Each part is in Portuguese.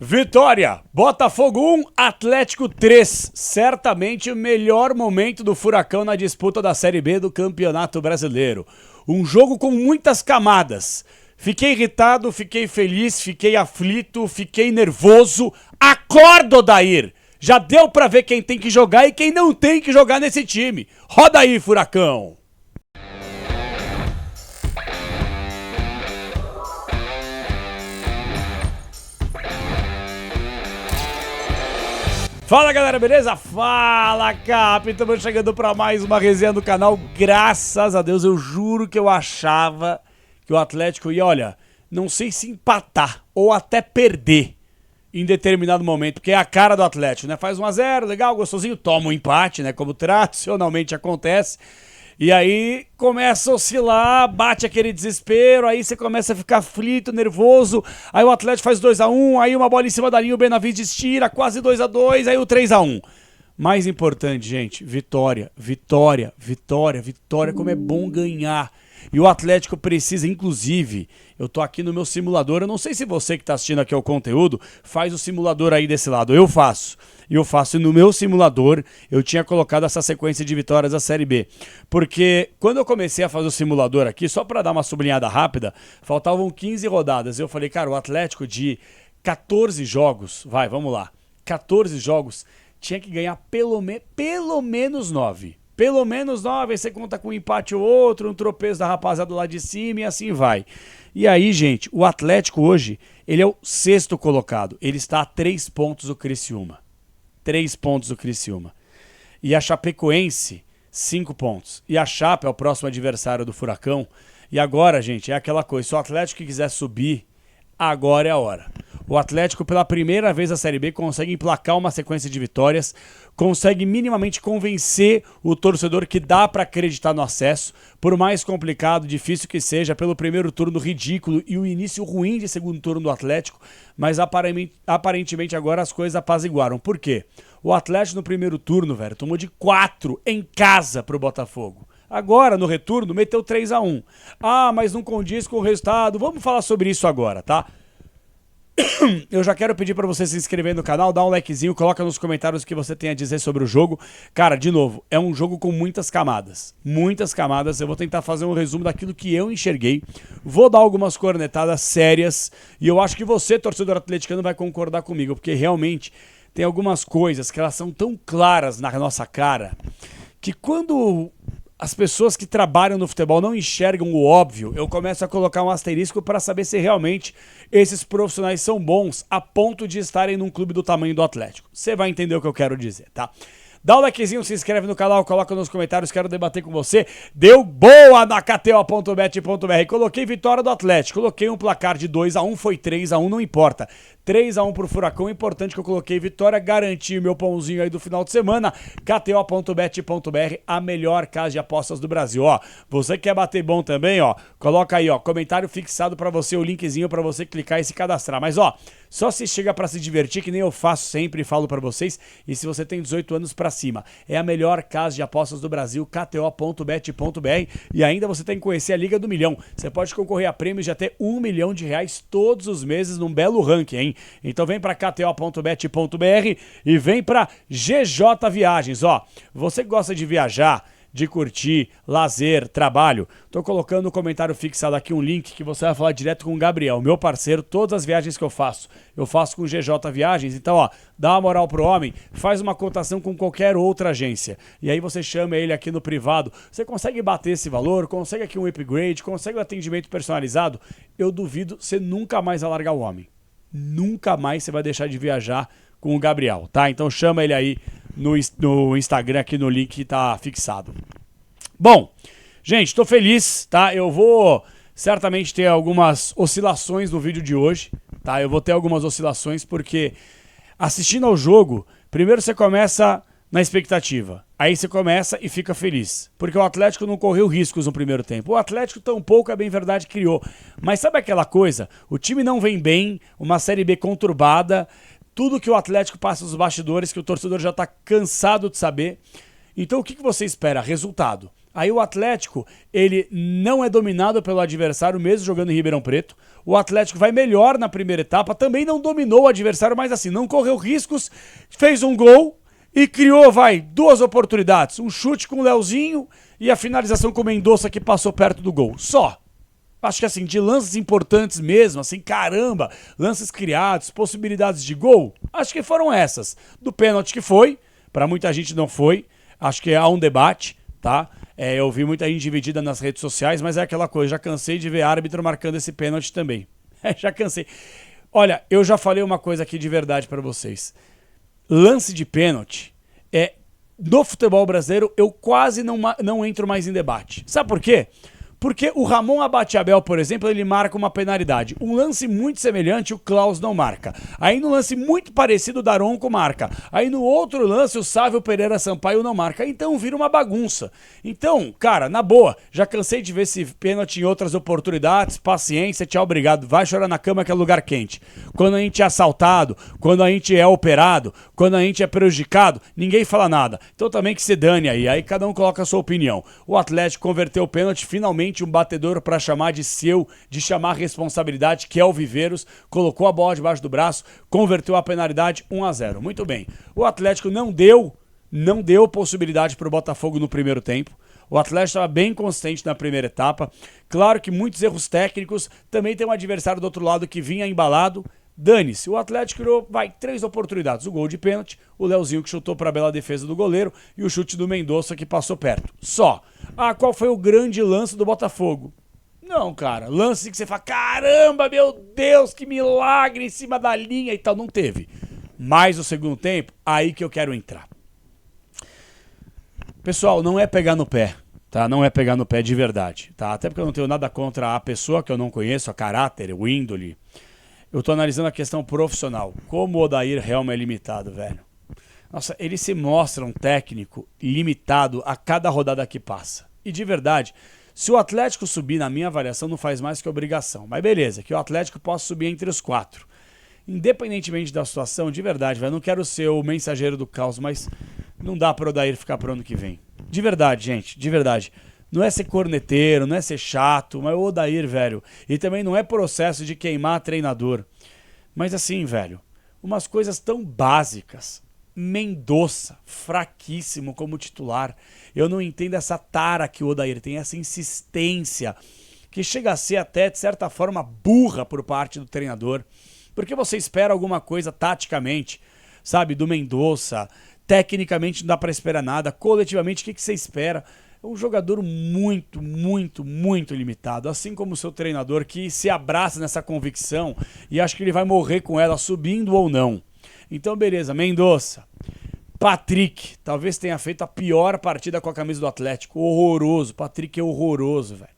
Vitória, Botafogo 1, Atlético 3. Certamente o melhor momento do Furacão na disputa da Série B do Campeonato Brasileiro. Um jogo com muitas camadas. Fiquei irritado, fiquei feliz, fiquei aflito, fiquei nervoso. Acorda, Odair! Já deu pra ver quem tem que jogar e quem não tem que jogar nesse time. Roda aí, Furacão! Fala galera, beleza? Fala Cap, estamos chegando para mais uma resenha do canal. Graças a Deus, eu juro que eu achava que o Atlético ia, olha, não sei se empatar ou até perder em determinado momento, porque é a cara do Atlético, né? Faz 1-0, legal, gostosinho, toma um empate, né? Como tradicionalmente acontece. E aí começa a oscilar, bate aquele desespero, aí você começa a ficar aflito, nervoso, aí o Atlético faz 2-1, aí uma bola em cima da linha, o Benavides tira, quase 2-2, aí o 3-1. Mais importante, gente, vitória, vitória, vitória, vitória, como é bom ganhar. E o Atlético precisa, inclusive, eu tô aqui no meu simulador, eu não sei se você que tá assistindo aqui o conteúdo, faz o simulador aí desse lado, eu faço. E eu faço no meu simulador, eu tinha colocado essa sequência de vitórias da Série B. Porque quando eu comecei a fazer o simulador aqui, só para dar uma sublinhada rápida, faltavam 15 rodadas. Eu falei, cara, o Atlético de 14 jogos, vamos lá, 14 jogos, tinha que ganhar pelo menos 9. Pelo menos 9, aí você conta com um empate ou outro, um tropeço da rapaziada lá de cima e assim vai. E aí, gente, o Atlético hoje, ele é o 6º colocado. Ele está a 3 pontos do Criciúma. 3 pontos do Criciúma. E a Chapecoense, 5 pontos. E a Chape é o próximo adversário do Furacão. E agora, gente, é aquela coisa, se o Atlético quiser subir, agora é a hora. O Atlético, pela primeira vez na Série B, consegue emplacar uma sequência de vitórias, consegue minimamente convencer o torcedor que dá para acreditar no acesso, por mais complicado, difícil que seja, pelo primeiro turno ridículo e o início ruim de segundo turno do Atlético, mas aparentemente agora as coisas apaziguaram. Por quê? O Atlético no primeiro turno, velho, tomou de 4 em casa pro Botafogo. Agora, no retorno, meteu 3-1. Ah, mas não condiz com o resultado. Vamos falar sobre isso agora, tá? Eu já quero pedir pra você se inscrever no canal, dar um likezinho, coloca nos comentários o que você tem a dizer sobre o jogo. Cara, de novo, é um jogo com muitas camadas. Muitas camadas. Eu vou tentar fazer um resumo daquilo que eu enxerguei. Vou dar algumas cornetadas sérias. E eu acho que você, torcedor atleticano, vai concordar comigo. Porque realmente tem algumas coisas que elas são tão claras na nossa cara que quando as pessoas que trabalham no futebol não enxergam o óbvio, eu começo a colocar um asterisco para saber se realmente esses profissionais são bons a ponto de estarem num clube do tamanho do Atlético. Você vai entender o que eu quero dizer, tá? Dá um likezinho, se inscreve no canal, coloca nos comentários, quero debater com você. Deu boa na KTO.bet.br, coloquei vitória do Atlético, coloquei um placar de 2-1, foi 3-1, não importa. 3-1 pro Furacão, importante que eu coloquei vitória, garanti meu pãozinho aí do final de semana. KTO.bet.br, a melhor casa de apostas do Brasil. Ó, você que quer bater bom também, ó, coloca aí, ó, comentário fixado pra você, o linkzinho pra você clicar e se cadastrar. Mas ó, só se chega pra se divertir, que nem eu faço sempre e falo pra vocês, e se você tem 18 anos pra cima, é a melhor casa de apostas do Brasil, KTO.bet.br, e ainda você tem que conhecer a Liga do Milhão. Você pode concorrer a prêmios de até R$1 milhão todos os meses num belo ranking, hein? Então vem para kto.bet.br e vem para GJ Viagens, ó. Você que gosta de viajar, de curtir, lazer, trabalho, tô colocando no comentário fixado aqui um link que você vai falar direto com o Gabriel, meu parceiro, todas as viagens que eu faço com GJ Viagens. Então, ó, dá uma moral pro homem, faz uma cotação com qualquer outra agência, e aí você chama ele aqui no privado, você consegue bater esse valor, consegue aqui um upgrade, consegue um atendimento personalizado, eu duvido, você nunca mais vai largar o homem. Nunca mais você vai deixar de viajar com o Gabriel, tá? Então chama ele aí no Instagram, aqui no link que tá fixado. Bom, gente, tô feliz, tá? Eu vou certamente ter algumas oscilações no vídeo de hoje, tá? Eu vou ter algumas oscilações porque assistindo ao jogo, primeiro você começa na expectativa. Aí você começa e fica feliz. Porque o Atlético não correu riscos no primeiro tempo. O Atlético tampouco, é bem verdade, criou. Mas sabe aquela coisa? O time não vem bem, uma Série B conturbada, tudo que o Atlético passa nos bastidores, que o torcedor já está cansado de saber. Então o que você espera? Resultado. Aí o Atlético, ele não é dominado pelo adversário, mesmo jogando em Ribeirão Preto. O Atlético vai melhor na primeira etapa, também não dominou o adversário, mas assim, não correu riscos, fez um gol e criou, duas oportunidades. Um chute com o Leozinho e a finalização com o Mendonça que passou perto do gol. Só. Acho que assim, de lances importantes mesmo, assim, caramba, lances criados, possibilidades de gol, acho que foram essas. Do pênalti que foi, pra muita gente não foi, acho que há um debate, tá? Eu vi muita gente dividida nas redes sociais, mas é aquela coisa, já cansei de ver árbitro marcando esse pênalti também. Já cansei. Olha, eu já falei uma coisa aqui de verdade pra vocês. Lance de pênalti, no futebol brasileiro, eu quase não entro mais em debate. Sabe por quê? Porque o Ramon Abate-Abel, por exemplo, ele marca uma penalidade. Um lance muito semelhante, o Klaus não marca. Aí no lance muito parecido, o Daronco marca. Aí no outro lance, o Sávio Pereira Sampaio não marca. Então vira uma bagunça. Então, cara, na boa, já cansei de ver esse pênalti em outras oportunidades. Paciência, tchau, obrigado. Vai chorar na cama que é lugar quente. Quando a gente é assaltado, quando a gente é operado, quando a gente é prejudicado, ninguém fala nada. Então também que se dane aí. Aí cada um coloca a sua opinião. O Atlético converteu o pênalti finalmente um batedor para chamar de seu, de chamar a responsabilidade, que é o Viveiros, colocou a bola debaixo do braço, converteu a penalidade 1-0. Muito bem. O Atlético não deu possibilidade para o Botafogo no primeiro tempo. O Atlético estava bem consistente na primeira etapa. Claro que muitos erros técnicos, também tem um adversário do outro lado que vinha embalado. Dane-se, o Atlético criou, 3 oportunidades. O gol de pênalti, o Leozinho que chutou para a bela defesa do goleiro e o chute do Mendonça que passou perto. Só. Qual foi o grande lance do Botafogo? Não, cara, lance que você fala, caramba, meu Deus, que milagre em cima da linha e tal, não teve. Mas o segundo tempo, aí que eu quero entrar. Pessoal, não é pegar no pé, tá? Não é pegar no pé de verdade, tá? Até porque eu não tenho nada contra a pessoa que eu não conheço, a caráter, o índole. Eu tô analisando a questão profissional. Como o Odair Helma é limitado, velho. Nossa, ele se mostra um técnico limitado a cada rodada que passa. E de verdade, se o Atlético subir, na minha avaliação, não faz mais que obrigação. Mas beleza, que o Atlético possa subir entre os 4. Independentemente da situação, de verdade, velho, não quero ser o mensageiro do caos, mas não dá para o Odair ficar pro ano que vem. De verdade, gente, de verdade. Não é ser corneteiro, não é ser chato, mas o Odair, velho. E também não é processo de queimar treinador. Mas assim, velho, umas coisas tão básicas. Mendonça, fraquíssimo como titular. Eu não entendo essa tara que o Odair tem, essa insistência, que chega a ser até, de certa forma, burra por parte do treinador. Porque você espera alguma coisa taticamente, sabe, do Mendonça. Tecnicamente não dá pra esperar nada. Coletivamente, o que você espera? É um jogador muito, muito, muito limitado. Assim como o seu treinador, que se abraça nessa convicção e acha que ele vai morrer com ela, subindo ou não. Então, beleza, Mendonça. Patrick, talvez tenha feito a pior partida com a camisa do Atlético. Horroroso. Patrick é horroroso, velho.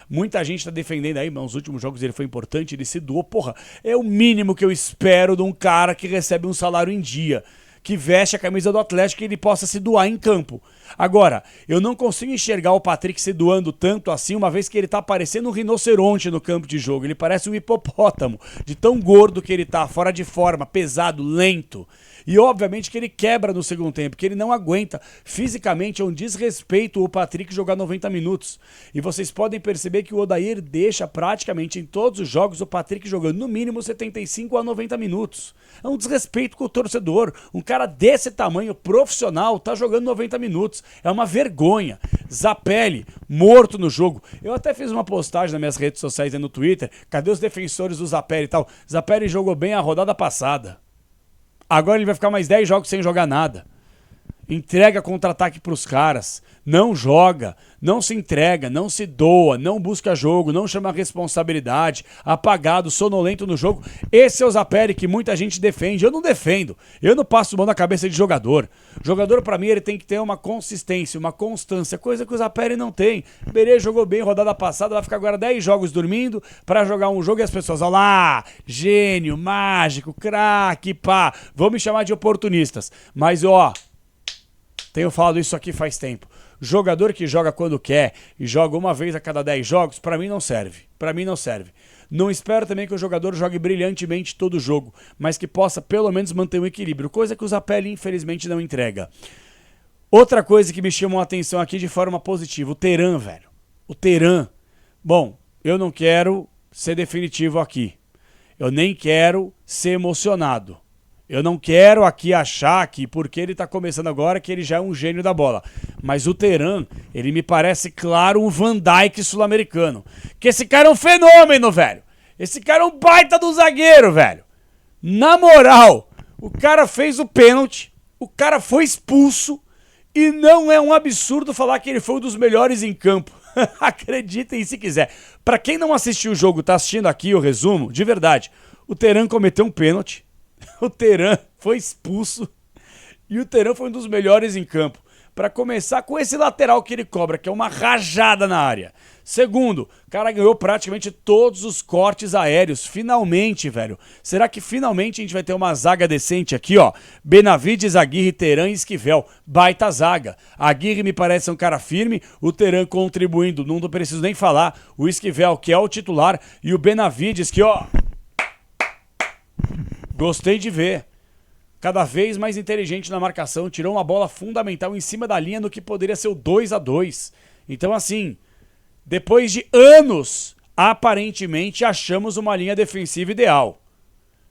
Muita gente tá defendendo aí, mas nos últimos jogos ele foi importante, ele se doou. Porra, é o mínimo que eu espero de um cara que recebe um salário em dia, que veste a camisa do Atlético e ele possa se doar em campo. Agora, eu não consigo enxergar o Patrick se doando tanto assim, uma vez que ele tá parecendo um rinoceronte no campo de jogo. Ele parece um hipopótamo, de tão gordo que ele tá, fora de forma, pesado, lento. E obviamente que ele quebra no segundo tempo, que ele não aguenta. Fisicamente é um desrespeito o Patrick jogar 90 minutos. E vocês podem perceber que o Odair deixa praticamente em todos os jogos o Patrick jogando no mínimo 75 a 90 minutos. É um desrespeito com o torcedor. Um cara desse tamanho, profissional, tá jogando 90 minutos. É uma vergonha. Zapelli, morto no jogo. Eu até fiz uma postagem nas minhas redes sociais e no Twitter. Cadê os defensores do Zapelli e tal? Zapelli jogou bem a rodada passada. Agora ele vai ficar mais 10 jogos sem jogar nada. Entrega contra-ataque pros caras. Não joga, não se entrega, não se doa, não busca jogo, não chama responsabilidade, apagado, sonolento no jogo. Esse é o Zapelli que muita gente defende. Eu não defendo. Eu não passo mão na cabeça de jogador. Jogador, pra mim, ele tem que ter uma consistência, uma constância, coisa que o Zapelli não tem. Berê jogou bem rodada passada, vai ficar agora 10 jogos dormindo pra jogar um jogo e as pessoas, ó lá, gênio, mágico, craque, pá. Vão me chamar de oportunistas. Mas, ó, tenho falado isso aqui faz tempo. Jogador que joga quando quer e joga uma vez a cada 10 jogos, pra mim não serve. Pra mim não serve. Não espero também que o jogador jogue brilhantemente todo jogo, mas que possa pelo menos manter um equilíbrio, coisa que o Zapelli infelizmente não entrega. Outra coisa que me chamou a atenção aqui de forma positiva, o Teran, velho. O Teran. Bom, eu não quero ser definitivo aqui. Eu nem quero ser emocionado. Eu não quero aqui achar que porque ele tá começando agora que ele já é um gênio da bola. Mas o Teran, ele me parece claro um Van Dijk sul-americano. Que esse cara é um fenômeno, velho. Esse cara é um baita do zagueiro, velho. Na moral, o cara fez o pênalti, o cara foi expulso e não é um absurdo falar que ele foi um dos melhores em campo. Acreditem se quiser. Pra quem não assistiu o jogo, tá assistindo aqui o resumo, de verdade, o Teran cometeu um pênalti, o Teran foi expulso e o Teran foi um dos melhores em campo. Pra começar com esse lateral que ele cobra, que é uma rajada na área. Segundo, o cara ganhou praticamente todos os cortes aéreos. Finalmente, velho. Será que finalmente a gente vai ter uma zaga decente aqui, ó? Benavides, Aguirre, Teran e Esquivel. Baita zaga. Aguirre me parece um cara firme, o Teran contribuindo, não preciso nem falar. O Esquivel, que é o titular, e o Benavides, que, ó... Gostei de ver. Cada vez mais inteligente na marcação, tirou uma bola fundamental em cima da linha no que poderia ser o 2-2. Então, assim, depois de anos, aparentemente achamos uma linha defensiva ideal.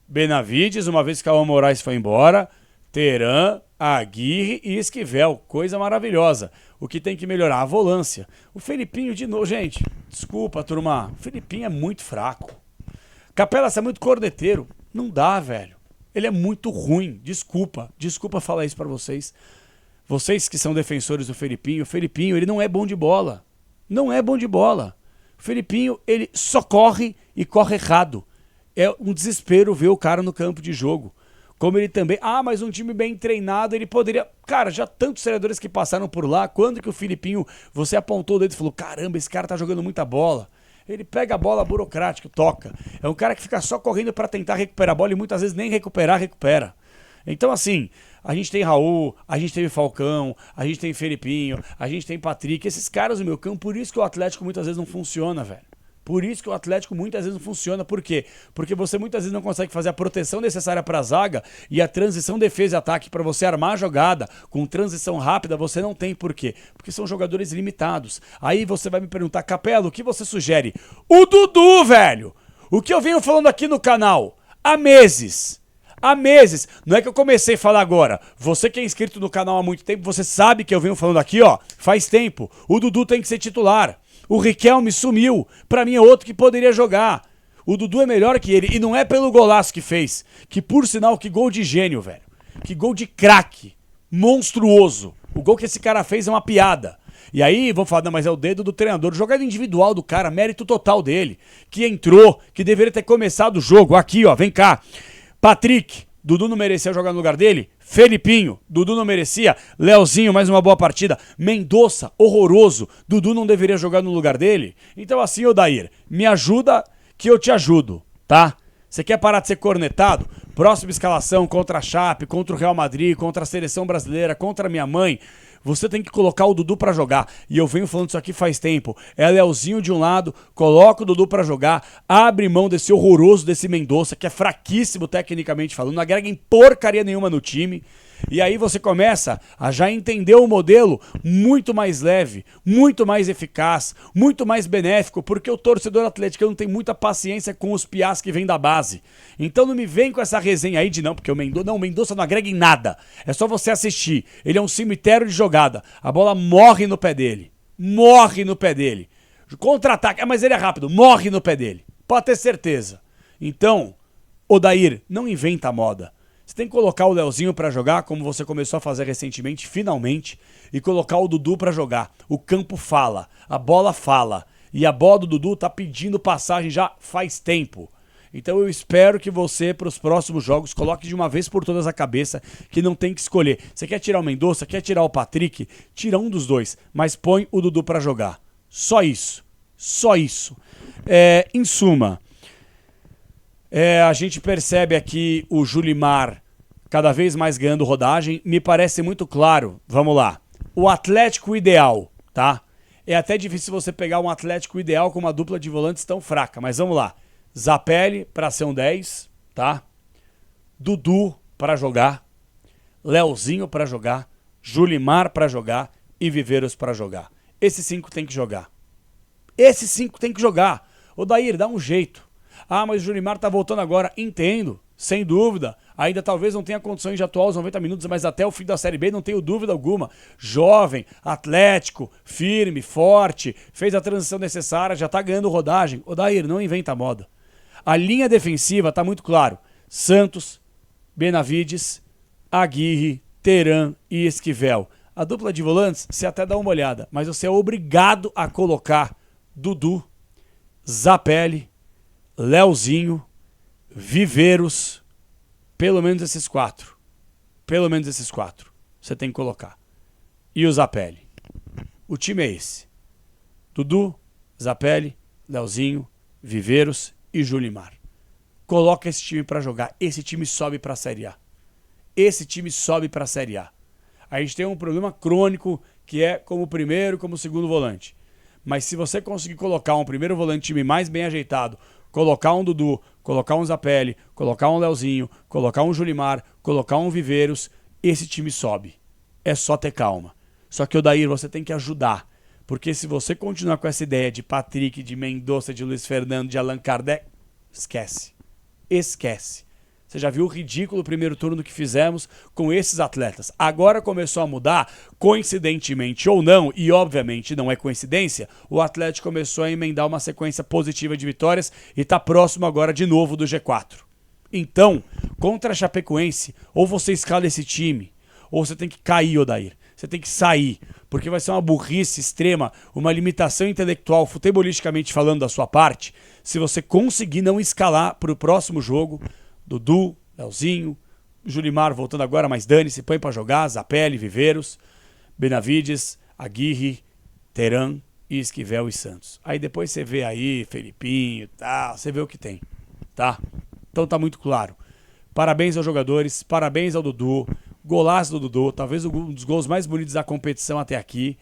Benavides, uma vez que Cauã Moraes foi embora, Teran, Aguirre e Esquivel, coisa maravilhosa. O que tem que melhorar? A volância. O Felipinho de novo, gente, desculpa, turma, o Felipinho é muito fraco. Capela, você é muito corneteiro. Não dá, velho. Ele é muito ruim, desculpa falar isso pra vocês. Vocês que são defensores do Felipinho, o Felipinho, ele não é bom de bola. Não é bom de bola. O Felipinho, ele só corre e corre errado. É um desespero ver o cara no campo de jogo. Como ele também... Ah, mas um time bem treinado, ele poderia... Cara, já tantos treinadores que passaram por lá, quando que o Felipinho, você apontou o dedo e falou, caramba, esse cara tá jogando muita bola. Ele pega a bola burocrática, toca. É um cara que fica só correndo pra tentar recuperar a bola e muitas vezes nem recupera. Então, assim, a gente tem Raul, a gente tem Falcão, a gente tem Felipinho, a gente tem Patrick. Esses caras no meu campo, por isso que o Atlético muitas vezes não funciona, velho. Por isso que o Atlético muitas vezes não funciona. Por quê? Porque você muitas vezes não consegue fazer a proteção necessária para a zaga e a transição defesa e ataque para você armar a jogada com transição rápida você não tem. Por quê? Porque são jogadores limitados. Aí você vai me perguntar, Capela, o que você sugere? O Dudu, velho! O que eu venho falando aqui no canal há meses. Há meses. Não é que eu comecei a falar agora. Você que é inscrito no canal há muito tempo, você sabe que eu venho falando aqui, ó, faz tempo. O Dudu tem que ser titular. O Riquelme sumiu. Pra mim é outro que poderia jogar. O Dudu é melhor que ele. E não é pelo golaço que fez. Que por sinal, que gol de gênio, velho. Que gol de craque. Monstruoso. O gol que esse cara fez é uma piada. E aí, vão falar, não, mas é o dedo do treinador. Jogada individual do cara, mérito total dele. Que entrou, que deveria ter começado o jogo. Aqui, ó, vem cá. Patrick, Dudu não merecia jogar no lugar dele? Felipinho, Dudu não merecia? Leozinho, mais uma boa partida. Mendonça, horroroso. Dudu não deveria jogar no lugar dele? Então assim, Odair, me ajuda que eu te ajudo, tá? Você quer parar de ser cornetado? Próxima escalação contra a Chape, contra o Real Madrid, contra a Seleção Brasileira, contra a minha mãe. Você tem que colocar o Dudu pra jogar. E eu venho falando isso aqui faz tempo. É Leozinho de um lado, coloca o Dudu pra jogar, abre mão desse horroroso desse Mendonça, que é fraquíssimo tecnicamente falando, não agrega em porcaria nenhuma no time. E aí você começa a já entender o modelo muito mais leve, muito mais eficaz, muito mais benéfico, porque o torcedor atleticano tem muita paciência com os piás que vêm da base. Então não me vem com essa resenha aí de não, porque o Mendonça não agrega em nada. É só você assistir. Ele é um cemitério de jogada. A bola morre no pé dele. Morre no pé dele. Contra-ataque, mas ele é rápido. Morre no pé dele. Pode ter certeza. Então, Odair, não inventa a moda. Você tem que colocar o Leozinho pra jogar, como você começou a fazer recentemente, finalmente, e colocar o Dudu pra jogar. O campo fala, a bola fala, e a bola do Dudu tá pedindo passagem já faz tempo. Então eu espero que você, para os próximos jogos, coloque de uma vez por todas a cabeça que não tem que escolher. Você quer tirar o Mendonça, quer tirar o Patrick? Tira um dos dois, mas põe o Dudu pra jogar. Só isso. Só isso. Em suma... a gente percebe aqui o Julimar cada vez mais ganhando rodagem. Me parece muito claro, vamos lá, o Atlético ideal, tá? É até difícil você pegar um Atlético ideal com uma dupla de volantes tão fraca, mas vamos lá. Zapelli para ser um 10, tá? Dudu para jogar, Leozinho para jogar, Julimar para jogar e Viveiros para jogar. Esses 5 tem que jogar. Esses 5 tem que jogar. Odair, dá um jeito. Ah, mas o Julimar tá voltando agora. Entendo, sem dúvida. Ainda talvez não tenha condições de atuar os 90 minutos, mas até o fim da Série B não tenho dúvida alguma. Jovem, atlético, firme, forte, fez a transição necessária, já tá ganhando rodagem. Odair, não inventa moda. A linha defensiva tá muito claro. Santos, Benavides, Aguirre, Teran e Esquivel. A dupla de volantes, você até dá uma olhada, mas você é obrigado a colocar Dudu, Zapelli, Leozinho, Viveiros, pelo menos esses 4. Pelo menos esses 4. Você tem que colocar. E o Zapelli. O time é esse. Dudu, Zapelli, Leozinho, Viveiros e Julimar. Coloca esse time pra jogar. Esse time sobe pra Série A. Esse time sobe pra Série A. A gente tem um problema crônico que é como primeiro, como segundo volante. Mas se você conseguir colocar um primeiro volante time mais bem ajeitado, colocar um Dudu, colocar um Zapelli, colocar um Leozinho, colocar um Julimar, colocar um Viveiros, esse time sobe. É só ter calma. Só que, Odair, você tem que ajudar. Porque se você continuar com essa ideia de Patrick, de Mendonça, de Luiz Fernando, de Allan Kardec, esquece. Esquece. Você já viu o ridículo primeiro turno que fizemos com esses atletas. Agora começou a mudar, coincidentemente ou não, e obviamente não é coincidência, o Atlético começou a emendar uma sequência positiva de vitórias e está próximo agora de novo do G4. Então, contra a Chapecoense, ou você escala esse time, ou você tem que cair, Odair. Você tem que sair, porque vai ser uma burrice extrema, uma limitação intelectual, futebolisticamente falando da sua parte, se você conseguir não escalar para o próximo jogo Dudu, Leozinho, Julimar voltando agora, mas dane-se, põe pra jogar, Zapelli, Viveiros, Benavides, Aguirre, Teran, Esquivel e Santos. Aí depois você vê aí, Felipinho e tal, você vê o que tem, tá? Então tá muito claro. Parabéns aos jogadores, parabéns ao Dudu, golaço do Dudu, talvez um dos gols mais bonitos da competição até aqui.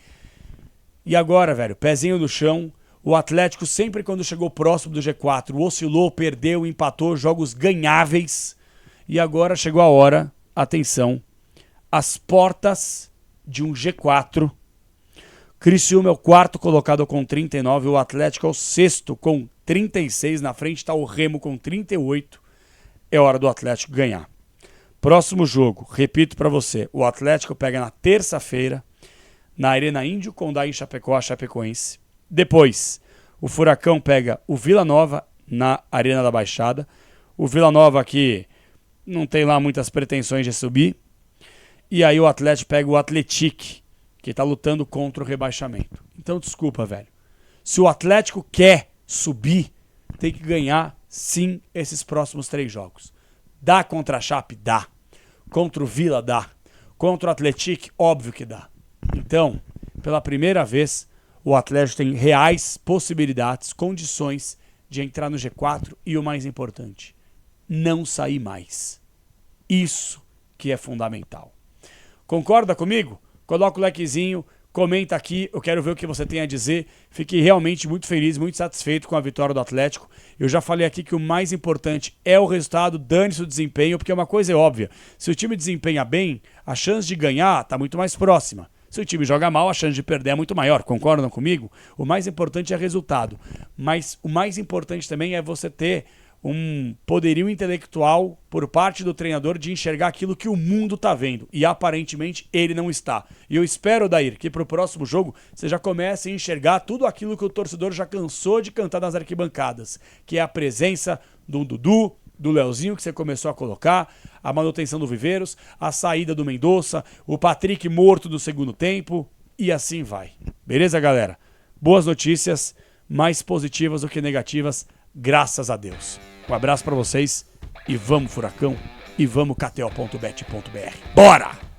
E agora, velho, pezinho no chão. O Atlético sempre quando chegou próximo do G4 oscilou, perdeu, empatou, jogos ganháveis. E agora chegou a hora, atenção, as portas de um G4. Criciúma é o 4º colocado com 39, o Atlético é o 6º com 36, na frente está o Remo com 38. É hora do Atlético ganhar. Próximo jogo, repito para você, o Atlético pega na terça-feira, na Arena Índio Condá em Chapecó, a Chapecoense. Depois, o Furacão pega o Vila Nova na Arena da Baixada. O Vila Nova que não tem lá muitas pretensões de subir. E aí o Atlético pega o Atlético, que está lutando contra o rebaixamento. Então, desculpa, velho. Se o Atlético quer subir, tem que ganhar, sim, esses próximos 3 jogos. Dá contra a Chape? Dá. Contra o Vila? Dá. Contra o Atlético? Óbvio que dá. Então, pela primeira vez, o Atlético tem reais possibilidades, condições de entrar no G4 e o mais importante, não sair mais. Isso que é fundamental. Concorda comigo? Coloca o likezinho, comenta aqui, eu quero ver o que você tem a dizer. Fiquei realmente muito feliz, muito satisfeito com a vitória do Atlético. Eu já falei aqui que o mais importante é o resultado, dane-se o desempenho, porque uma coisa é óbvia, se o time desempenha bem, a chance de ganhar está muito mais próxima. Se o time joga mal, a chance de perder é muito maior. Concordam comigo? O mais importante é resultado. Mas o mais importante também é você ter um poderio intelectual por parte do treinador de enxergar aquilo que o mundo está vendo. E aparentemente ele não está. E eu espero, Odair, que para o próximo jogo você já comece a enxergar tudo aquilo que o torcedor já cansou de cantar nas arquibancadas, que é a presença do Dudu, do Leozinho, que você começou a colocar, a manutenção do Viveiros, a saída do Mendonça, o Patrick morto no segundo tempo, e assim vai. Beleza, galera? Boas notícias, mais positivas do que negativas, graças a Deus. Um abraço pra vocês, e vamos Furacão, e vamos KTO.bet.br. Bora!